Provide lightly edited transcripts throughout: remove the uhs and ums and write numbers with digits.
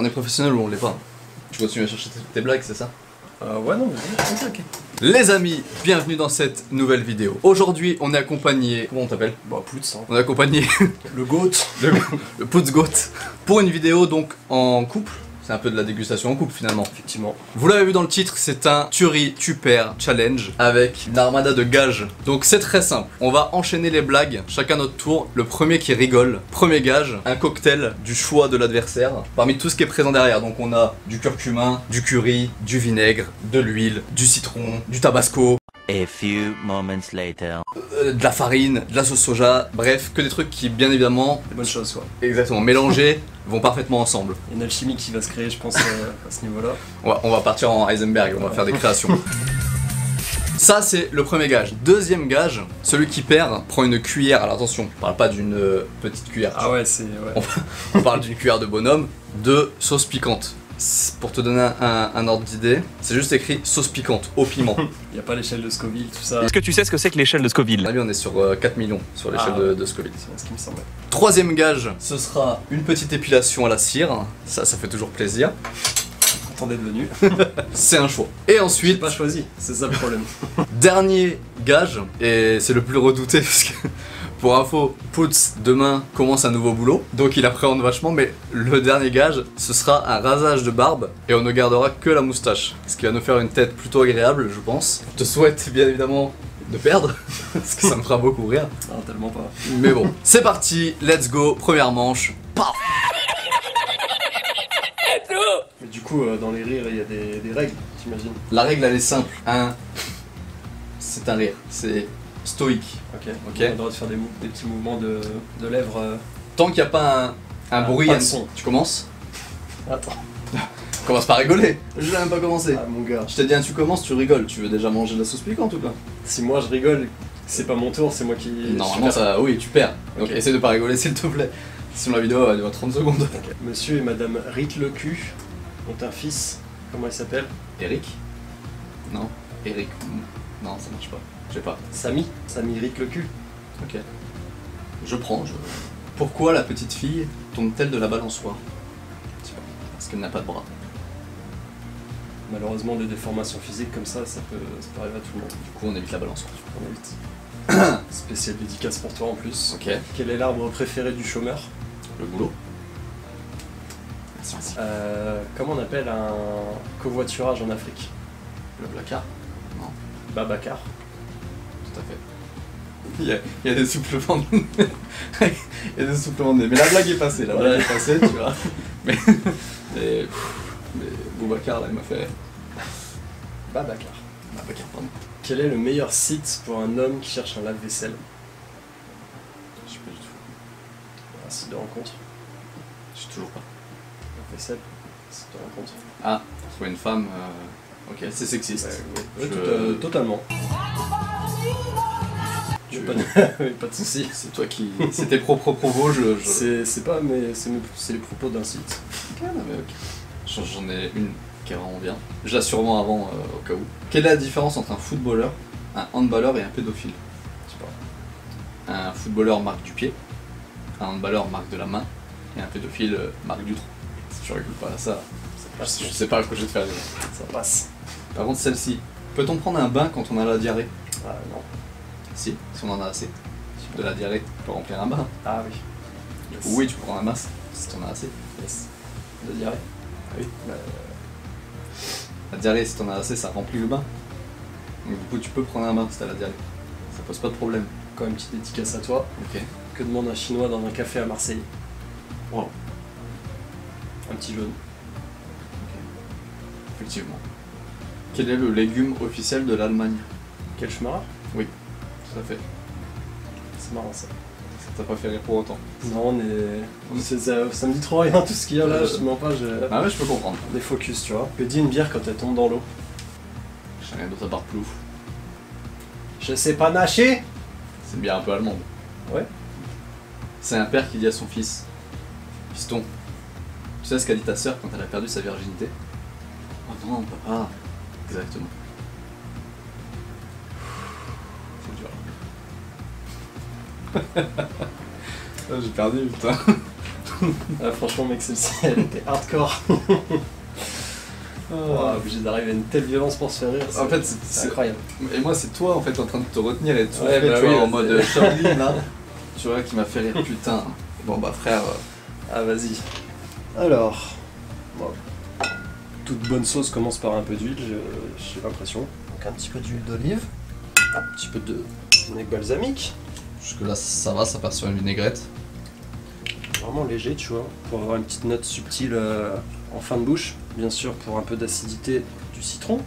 On est professionnel ou on l'est pas? Tu continues à chercher tes blagues, c'est ça? Ouais, non, vas-y, ok. Les amis, bienvenue dans cette nouvelle vidéo. Aujourd'hui, on est accompagné... Comment on t'appelle? Bah, Poutz, hein. On est accompagné... Le GOAT. le Poutz Goat. Pour une vidéo donc en couple. C'est un peu de la dégustation en couple finalement. Effectivement. Vous l'avez vu dans le titre, c'est un Tuerie Tu Perds Challenge avec une armada de gages. Donc c'est très simple. On va enchaîner les blagues, chacun notre tour. Le premier qui rigole, premier gage, un cocktail du choix de l'adversaire. Parmi tout ce qui est présent derrière. Donc on a du curcuma, du curry, du vinaigre, de l'huile, du citron, du tabasco. A few moments later. De la farine, de la sauce soja, bref, que des trucs qui bien évidemment... Des bonnes choses, quoi. Exactement, mélangés, vont parfaitement ensemble. Il y a une alchimie qui va se créer, je pense, à ce niveau-là. On va partir en Heisenberg, on va faire des créations. Ça c'est le premier gage. Deuxième gage, celui qui perd prend une cuillère, alors attention, on parle pas d'une petite cuillère. Ah ouais, c'est... Ouais. On parle d'une cuillère de bonhomme, de sauce piquante. Pour te donner un ordre d'idée, c'est juste écrit sauce piquante, au piment. Il n'y a pas l'échelle de Scoville, tout ça. Est-ce que tu sais ce que c'est que l'échelle de Scoville? Là, on est sur 4 millions sur l'échelle de Scoville. C'est ce qui me semblait. Troisième gage, ce sera une petite épilation à la cire. Ça fait toujours plaisir. Content d'être venu. C'est un choix. Et J'ai ensuite, pas choisi, c'est ça le problème. dernier gage, et c'est le plus redouté parce que pour info, Poutz demain commence un nouveau boulot, donc il appréhende vachement, mais le dernier gage, ce sera un rasage de barbe et on ne gardera que la moustache, ce qui va nous faire une tête plutôt agréable, je pense. Je te souhaite bien évidemment de perdre, parce que ça me fera beaucoup rire. Non, tellement pas. Mais bon, c'est parti, let's go, première manche. Paf. Mais du coup, dans les rires, il y a des règles, t'imagines? La règle elle est simple, c'est un rire, c'est stoïque. Ok. Ok. On a le droit de faire des petits mouvements de lèvres. Tant qu'il n'y a pas un bruit, pas de son. tu commences. Attends. Commence par rigoler. Je n'ai même pas commencé. Ah mon gars. Je t'ai dit tu commences, tu rigoles. Tu veux déjà manger de la sauce piquante ou pas? Si moi je rigole, c'est pas mon tour, c'est moi qui... Normalement ça, oui, tu perds. Donc Ok. essaie de pas rigoler s'il te plaît. Sinon la vidéo elle dure 30 secondes. Ok. Monsieur et madame Rite le cul ont un fils. Comment il s'appelle? Eric? Non. Eric. Non, ça marche pas. Je sais pas. Samy. Samy Rite le cul. Ok. Je prends. Pourquoi la petite fille tombe-t-elle de la balançoire? Je sais pas. Parce qu'elle n'a pas de bras. Malheureusement, des déformations physiques comme ça peut arriver à tout le monde. Du coup on évite la balançoire. On évite. Spécial dédicace pour toi en plus. Ok. Quel est l'arbre préféré du chômeur? Le boulot. Merci. Comment on appelle un covoiturage en Afrique? Le placard. Non. Babacar. Tout à fait. Il y a des souplements de nez. Il y a des souplements de nez. Mais la blague est passée, la blague est passée, tu vois. Mais Boubacar là, il m'a fait. Babacar. Babacar, pardon. Quel est le meilleur site pour un homme qui cherche un lave-vaisselle? Je sais pas du tout. Un site de rencontre. Je sais toujours pas. Lave-vaisselle. Site de rencontre. Ah, trouver une femme. Ok, c'est sexiste. Ouais, Je- totalement. Tu- Pas de soucis. C'est toi qui. C'est tes propres propos, C'est pas, mais c'est les propos d'un site. Ok, non, mais ok. J'en ai une qui est vraiment bien. Je l'ai sûrement avant, au cas où. Quelle est la différence entre un footballeur, un handballeur et un pédophile? Je sais pas. Un footballeur marque du pied, un handballeur marque de la main, et un pédophile marque du trou. Si tu rigoles pas à ça, je sais pas ce que je vais te faire. Ça passe. Par contre, celle-ci, peut-on prendre un bain quand on a la diarrhée? Ah non. Si on en a assez. De la diarrhée, tu peux remplir un bain. Ah oui. Du coup, oui, tu peux prendre un masque si t'en as assez. Yes. De diarrhée. Ah oui. La diarrhée, si t'en as assez, ça remplit le bain. Donc du coup, tu peux prendre un bain si t'as la diarrhée. Ça pose pas de problème. Encore une petite dédicace à toi. Ok. Que demande un chinois dans un café à Marseille? Wow. Un petit jaune. Effectivement. Quel est le légume officiel de l'Allemagne? Quel chemin? Oui, tout à fait. C'est marrant ça. Ça t'a pas fait rire pour autant. Non, ça me dit trop rien tout ce qu'il y a là, je te mens pas, Ah ouais, je peux comprendre. on est focus, tu vois. Que dit une bière quand elle tombe dans l'eau? J'ai rien d'autre à part plouf. Je sais pas nager. C'est une bière un peu allemande. Ouais. C'est un père qui dit à son fils: Fiston, tu sais ce qu'a dit ta sœur quand elle a perdu sa virginité? Oh non, papa. Exactement. C'est dur. Ah, j'ai perdu, putain. Ah, franchement, mec, celle-ci, elle était hardcore. Obligé d'arriver à une telle violence pour se faire rire. En fait, c'est incroyable. Et moi, c'est toi en fait en train de te retenir et de Ouais, souffler, bah tu vois, oui, en ouais, mode Shaolin là. Tu vois, qui m'a fait rire, putain. Bon bah frère. Ah, vas-y. Alors, bon. Toute bonne sauce commence par un peu d'huile, j'ai l'impression. Donc un petit peu d'huile d'olive, un petit peu de vinaigre balsamique. Jusque là, ça va, ça part sur une vinaigrette. Vraiment léger, tu vois, pour avoir une petite note subtile en fin de bouche. Bien sûr, pour un peu d'acidité, du citron.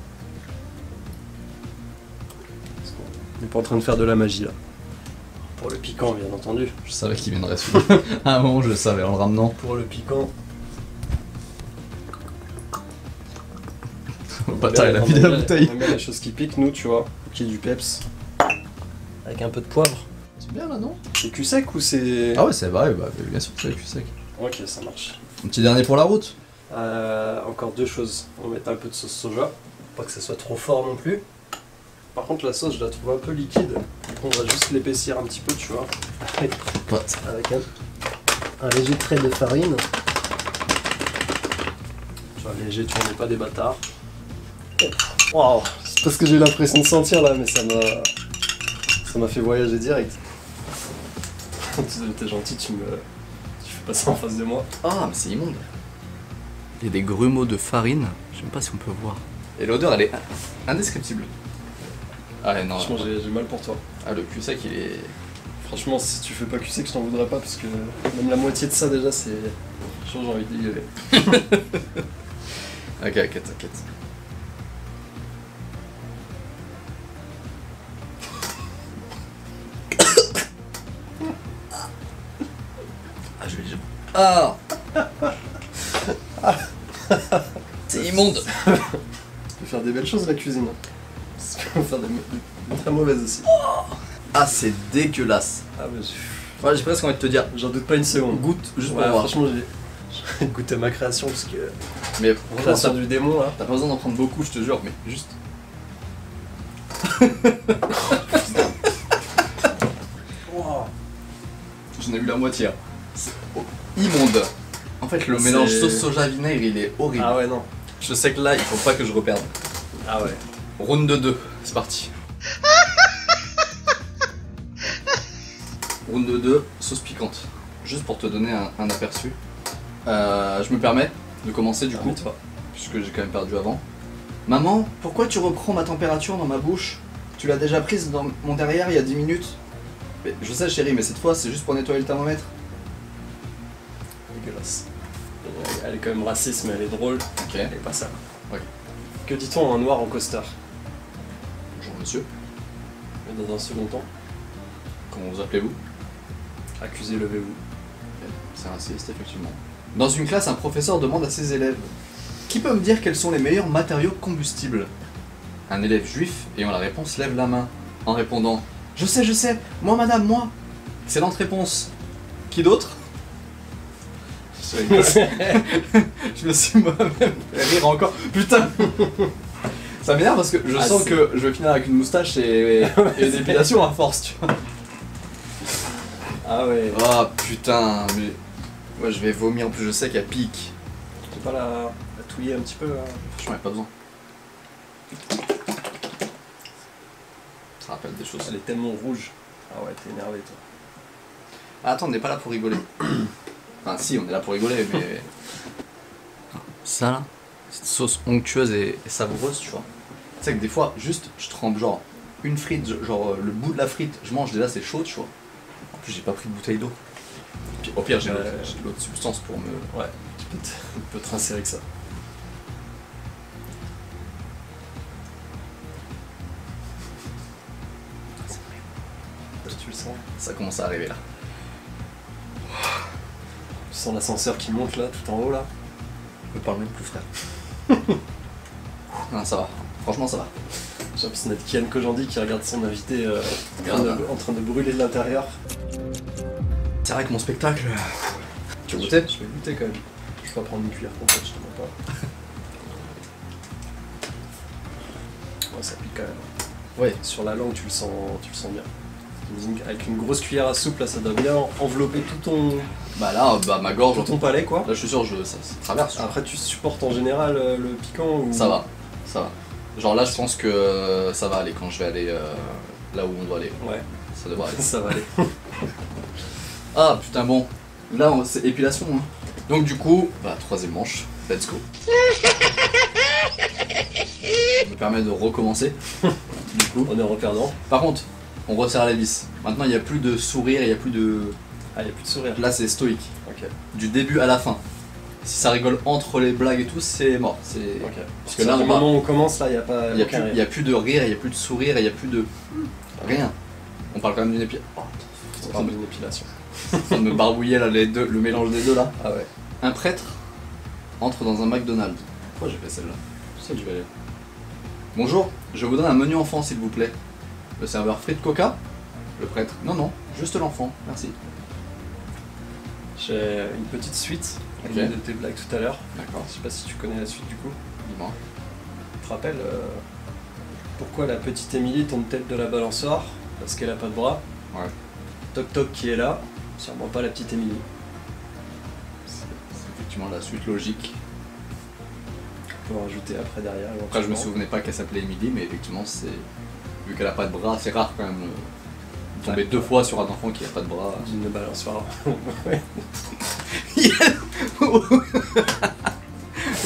On n'est pas en train de faire de la magie là. Pour le piquant, bien entendu. Je savais qu'il viendrait celui-là. À un moment, je le savais en le ramenant. Pour le piquant. Le bâtard, il a vidé la bouteille. On aime bien les choses qui piquent, nous, tu vois. Qui est du peps. Avec un peu de poivre. C'est bien là, non? C'est cul sec ou c'est. Ah ouais, c'est vrai, bah, bien sûr que c'est cul sec. Ok, ça marche. Un petit dernier pour la route. Encore deux choses. On va mettre un peu de sauce soja. Pas que ça soit trop fort non plus. Par contre, la sauce, je la trouve un peu liquide. Du coup, on va juste l'épaissir un petit peu, tu vois. Pote. Avec un léger trait de farine. Tu vois, léger, tu vois, on n'est pas des bâtards. Wow, c'est parce que j'ai eu l'impression de sentir là, mais ça m'a fait voyager direct. T'es gentil, tu fais pas ça en face de moi. Ah, mais c'est immonde. Il y a des grumeaux de farine. Je sais même pas si on peut voir. Et l'odeur, elle est indescriptible. Ah ouais, non. Franchement, j'ai mal pour toi. Ah, le cul sec, il est. Franchement, si tu fais pas cul sec, je t'en voudrais pas parce que même la moitié de ça déjà, c'est. J'ai envie de dégueuler. Ok, t'inquiète. Ah, je vais dire. Ah c'est immonde. Ça peut faire des belles choses la cuisine. Ça peut faire des très mauvaises aussi. Ah, c'est dégueulasse. Ah, mais Ouais, j'ai presque envie de te dire. j'en doute pas une seconde. Goûte, juste Ouais, pour voir. franchement, j'ai goûté ma création parce que. Mais Création franchement, du démon là. t'as pas besoin d'en prendre beaucoup, je te jure, mais juste. Wow. J'en ai eu la moitié. Hein. C'est immonde. En fait, le mélange C'est- sauce soja vinaigre, il est horrible. Ah ouais, non. Je sais que là, il faut pas que je reperde. Ah ouais. Round de 2, c'est parti. Round de 2, sauce piquante. Juste pour te donner un aperçu. Je me permets de commencer du coup, toi. puisque j'ai quand même perdu avant. Maman, pourquoi tu reprends ma température dans ma bouche? Tu l'as déjà prise dans mon derrière il y a 10 minutes. Mais, je sais chérie, mais cette fois c'est juste pour nettoyer le thermomètre. Dégueulasse. Elle est quand même raciste, mais elle est drôle. Ok. Elle est pas sale. Ok. Que dit-on en noir en costard? Bonjour monsieur, Mais dans un second temps, comment vous appelez-vous? accusé, levez-vous. C'est raciste, effectivement. Dans une classe, un professeur demande à ses élèves: qui peut me dire quels sont les meilleurs matériaux combustibles? Un élève juif, ayant la réponse, lève la main, en répondant: je sais, moi madame, moi. Excellente réponse. Qui d'autre? Je me suis moi-même fait rire encore. Putain. Ça m'énerve parce que je Ah, sens c'est- que je vais finir avec une moustache et une épilation à force, tu vois. Ah ouais. Oh putain, mais. Ouais, je vais vomir, en plus je sais qu'elle pique. Tu peux pas la touiller un petit peu là? Franchement, y'a pas besoin. Ça rappelle des choses. Elle est tellement rouge. Ah ouais, t'es énervé toi. Ah, attends, on n'est pas là pour rigoler. Enfin, si, on est là pour rigoler, mais. Ça là, cette sauce onctueuse et savoureuse, tu vois. Tu sais que des fois, juste, je trempe genre une frite, genre le bout de la frite, je mange déjà, c'est chaud, tu vois. En plus, j'ai pas pris de bouteille d'eau. Puis, au pire, j'ai l'autre substance pour me. Ouais, tu peux te rincer avec ça. Tu le sens? Ça commence à arriver là. Tu sens l'ascenseur qui monte là, tout en haut là? Je me parle même plus, frère. Non, ça va. Franchement, ça va. J'ai l'impression d'être Kian Kojandi qui regarde son invité Grave. en train de brûler de l'intérieur. C'est vrai que mon spectacle. Tu veux goûter? Je vais goûter quand même. Je vais pas prendre une cuillère complète, je te mens pas. Ouais, ça pique quand même. Ouais. Sur la langue, tu le sens bien. J'imagine qu'avec une grosse cuillère à soupe, là, ça doit bien envelopper Bah là, ma gorge, tout ton palais, quoi. là je suis sûr, ça traverse. Après, tu supportes en général le piquant ou... Ça va, ça va. Genre là, je pense que ça va aller quand je vais aller là où on doit aller. Ouais, Ça devrait aller. ça va aller. Ah putain, bon. Là, c'est épilation. Hein. Donc du coup, bah, troisième manche. Let's go. Ça me permet de recommencer. Du coup. On est reperdant. Par contre, on resserre les vis. Maintenant, il n'y a plus de sourire, il n'y a plus de... Ah, il n'y a plus de sourire. Là, c'est stoïque. Ok. Du début à la fin. Si ça rigole entre les blagues et tout, c'est mort. C'est... Ok. Parce que là, au moment où on commence, là, il n'y a pas... il n'y aucun rire. a plus de rire, il n'y a plus de sourire, il n'y a plus de... Rien. On parle quand même d'une épilation. Oh, On parle d'une épilation. en train de me barbouiller là, les deux, le mélange des deux là. Ah ouais. Un prêtre entre dans un McDonald's. Pourquoi j'ai fait celle-là? Je sais que je vais aller. Bonjour, je voudrais un menu enfant s'il vous plaît. Le serveur frites coca? Le prêtre? Non, non, juste l'enfant, merci. J'ai une petite suite à Ok. l'une de tes blagues tout à l'heure. D'accord, Je sais pas si tu connais la suite du coup. dis-moi. Tu te rappelles pourquoi la petite Émilie tombe tête de la balançoire? Parce qu'elle a pas de bras. Ouais. Toc Toc qui est là, sûrement pas la petite Émilie. C'est effectivement la suite logique. On peut en rajouter après derrière. Après, je me éventuellement. souvenais pas qu'elle s'appelait Emily, mais effectivement, c'est. Vu qu'elle a pas de bras, c'est rare quand même. De tomber Ouais. deux fois sur un enfant qui a pas de bras. D'une balançoire. Ouais.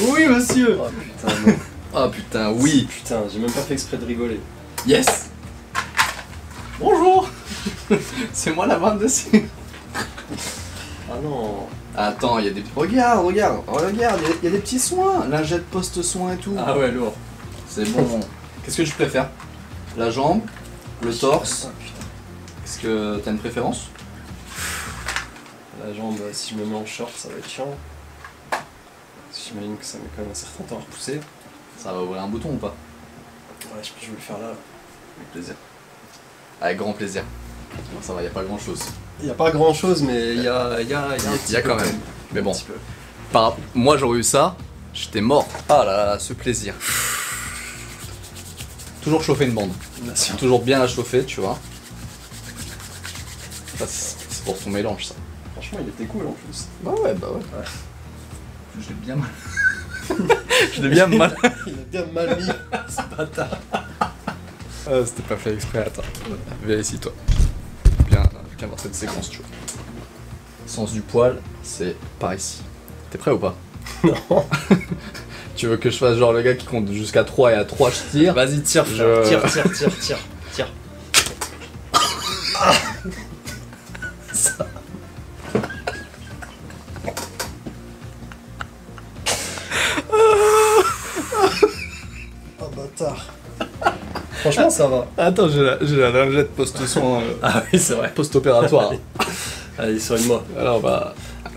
Oui, monsieur! Oh putain, non. Ah putain, oui! Putain, j'ai même pas fait exprès de rigoler. Yes! Bonjour! C'est moi la vanne dessus. Ah non. Attends, il y a des... Regarde, il y a des petits soins. Lingette post-soin et tout. Ah ouais, lourd. C'est bon. Qu'est-ce que je préfère? La jambe? Le torse? Ah putain. Est-ce que t'as une préférence? La jambe, si je me mets en short, ça va être chiant. J'imagine que ça met quand même un certain temps à repousser. Ça va ouvrir un bouton ou pas? Ouais, je vais le faire là. Avec plaisir. Avec grand plaisir. Non, ça va, il a pas grand chose. Il n'y a pas grand chose, mais il y a un Il y a petit peu quand même. Mais bon, Un petit peu. moi j'aurais eu ça, j'étais mort. Ah là là, ce plaisir. Toujours chauffer une bande. Bien sûr. Toujours bien la chauffer, tu vois. Ça, c'est pour ton mélange, ça. Franchement, il était cool en plus. Bah ouais. Je l'ai bien mal. Je l'ai bien mal. Il a bien mal mis, ce bâtard. Ah, c'était pas fait exprès, attends. Vérifie-toi. Bien voir cette séquence, tu vois. Sens du poil, c'est par ici. T'es prêt ou pas? Non. Tu veux que je fasse genre le gars qui compte jusqu'à 3 et à 3 je tire? Vas-y, tire, Je- tire. Oh bâtard. Franchement, ça va. Attends, j'ai la lingette post-soin, Ah oui, c'est vrai. post-opératoire. Allez, soigne-moi. Alors bah,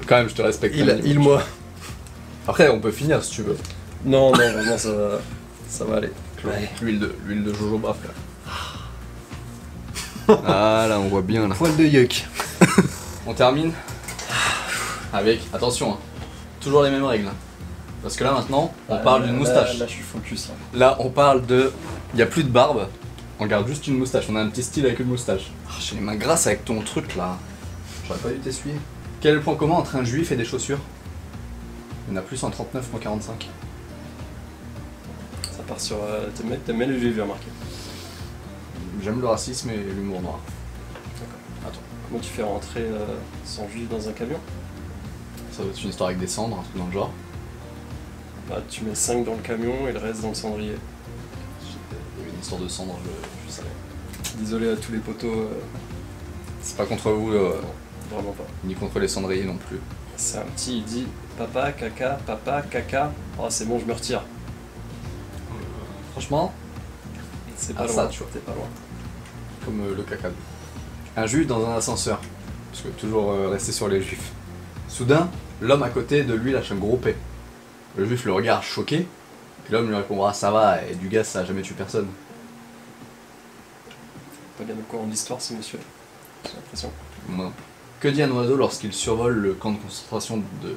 quand même, je te respecte. Il-moi. Après, on peut finir si tu veux. Non, vraiment, ça va aller. L'huile de jojoba, frère. Ah là, on voit bien là. Poil de yuck. On termine avec, attention, hein, toujours les mêmes règles. hein. Parce que là maintenant, on parle d'une moustache. Là, je suis focus. Là. Là, on parle de. Il n'y a plus de barbe, on garde juste une moustache. On a un petit style avec une moustache. Ah, j'ai les mains grasses avec ton truc là. J'aurais pas dû t'essuyer. Quel est le point commun entre un juif et des chaussures? Il y en a plus en 39 qu'en 45. Ça part sur. T'aimes les juifs, j'ai remarqué. J'aime le racisme et l'humour noir. Comment tu fais rentrer 100 juifs dans un camion? Ça doit être une histoire avec des cendres, un truc dans le genre. Bah, tu mets 5 dans le camion et le reste dans le cendrier. Il y avait une histoire de cendres, je savais. Désolé à tous les poteaux, C'est pas contre vous, vraiment pas. ni contre les cendriers non plus. C'est un petit, il dit papa, caca. Oh, c'est bon, je me retire. Franchement, C'est Ah, pas ça, loin, tu vois. t'es pas loin. comme le caca. Un juif dans un ascenseur. Parce que toujours rester sur les juifs. Soudain, l'homme à côté de lui lâche un gros paix. Le juif le regarde choqué. Et l'homme lui répondra ça va, et du gaz ça a jamais tué personne. Pas bien au courant de l'histoire, ce monsieur. J'ai l'impression. Moi non. Que dit un oiseau lorsqu'il survole le camp de concentration de...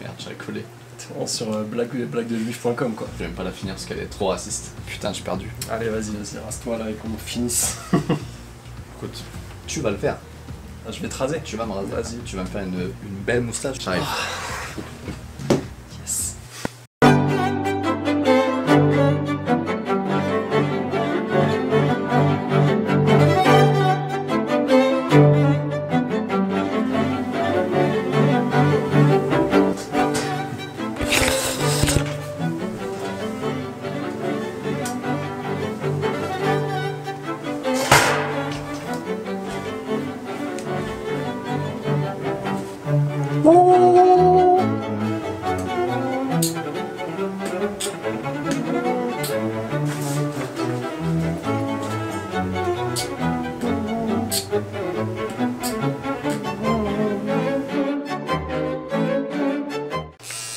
Merde, j'avais collé. Directement sur blaguedejuif.com quoi. Je vais même pas la finir parce qu'elle est trop raciste. Putain, j'ai perdu. Allez, vas-y, rase-toi là et qu'on finisse. Écoute, tu vas le faire. Ah, je vais te raser. Tu vas me raser. Vas-y. Tu vas me faire une belle moustache. J'arrive. Yes.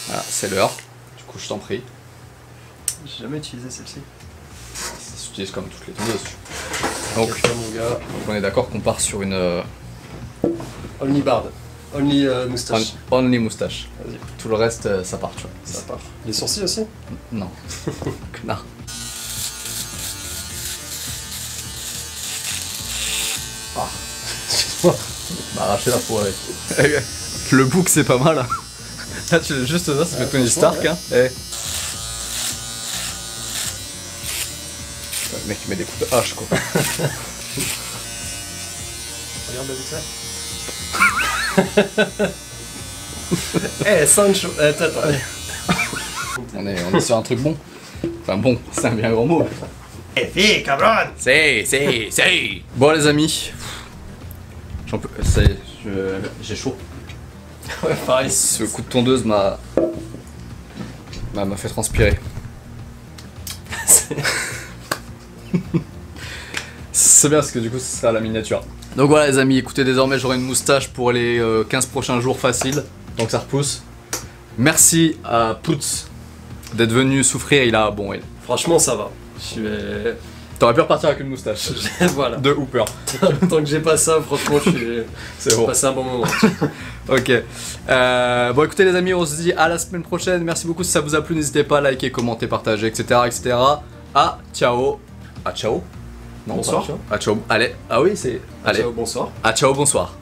Voilà, c'est l'heure. Du coup, je t'en prie. J'ai jamais utilisé celle-ci. Ça s'utilise comme toutes les tondeuses. Donc, Mon gars. on est d'accord qu'on part sur une Only bard. Only moustache. only moustache. Vas-y, Tout le reste, ça part, tu vois. ça part. Les sourcils aussi? Non. Connard. Ah. Excuse-moi. M'a arraché la peau avec. Le bouc, c'est pas mal. Hein. Là, tu l'as juste ça, ça fait Tony Stark. ouais. Hein. Eh. Putain, le mec, il met des coups de hache, quoi. Regarde avec ça. Eh, Sancho. Attends. On est sur un truc bon. Enfin bon, c'est un bien grand mot. Eh, fille, cabron! C'est. Bon les amis. J'en peux. J'ai chaud. Ouais, pareil. Ce coup de tondeuse m'a fait transpirer. C'est bien parce que du coup ce sera la miniature. Donc voilà les amis, écoutez, désormais j'aurai une moustache pour les 15 prochains jours faciles. Donc ça repousse. Merci à Putz d'être venu souffrir, il a... Bon, Franchement, ça va. Je suis. t'aurais pu repartir avec une moustache. Voilà. De Hooper. Tant que j'ai pas ça, franchement, je suis. C'est bon. Passé un bon moment. Ok. Bon écoutez les amis, on se dit à la semaine prochaine. Merci beaucoup si ça vous a plu. N'hésitez pas à liker, commenter, partager, etc. etc. Ah, ciao. Ah, ciao. Non, Bonsoir. pas ciao. Ah, ciao. Allez. Ah oui, c'est... Allez. Ciao, bonsoir. Ah, ciao, bonsoir.